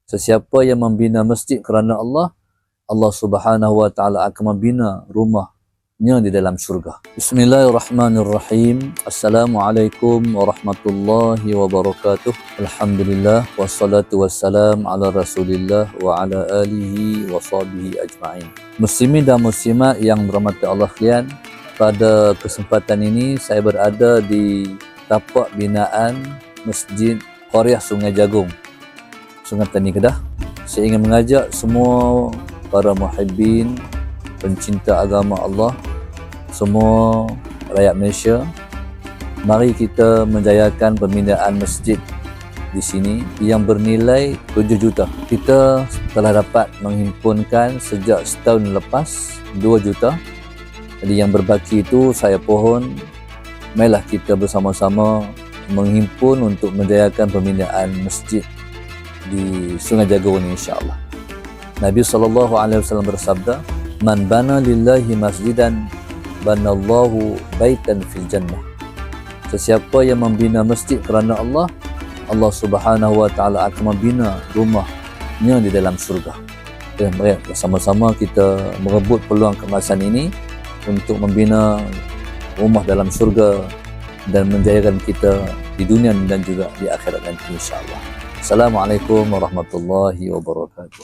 Sesiapa yang membina masjid kerana Allah, Allah Subhanahu wa taala akan membina rumahnya di dalam syurga. Bismillahirrahmanirrahim. Assalamualaikum warahmatullahi wabarakatuh. Alhamdulillah wassalatu wassalam ala Rasulillah wa ala alihi wa sahbihi ajma'in. Muslimin dan muslimat yang dirahmati Allah sekalian, pada kesempatan ini saya berada di tapak binaan Masjid Qaryah Sungai Jagung, Sungai Petani Kedah. Saya ingin mengajak semua para muhibbin, pencinta agama Allah, semua rakyat Malaysia, mari kita menjayakan pembinaan masjid di sini yang bernilai 7 juta. Kita telah dapat menghimpunkan sejak setahun lepas 2 juta. Jadi yang berbaki itu saya pohon, marilah kita bersama-sama menghimpun untuk menjayakan pembinaan masjid di Sungai Jagung ini, insya-Allah. Nabi SAW bersabda, "Man bana lillahi masjidan, banallahu baitan fil jannah." Sesiapa yang membina masjid kerana Allah, Allah Subhanahu wa taala akan membina rumahnya di dalam syurga. Dan mari bersama-sama kita merebut peluang keemasan ini untuk membina rumah dalam syurga dan menjayakan kita di dunia dan juga di akhirat nanti, insya-Allah. Assalamualaikum warahmatullahi wabarakatuh.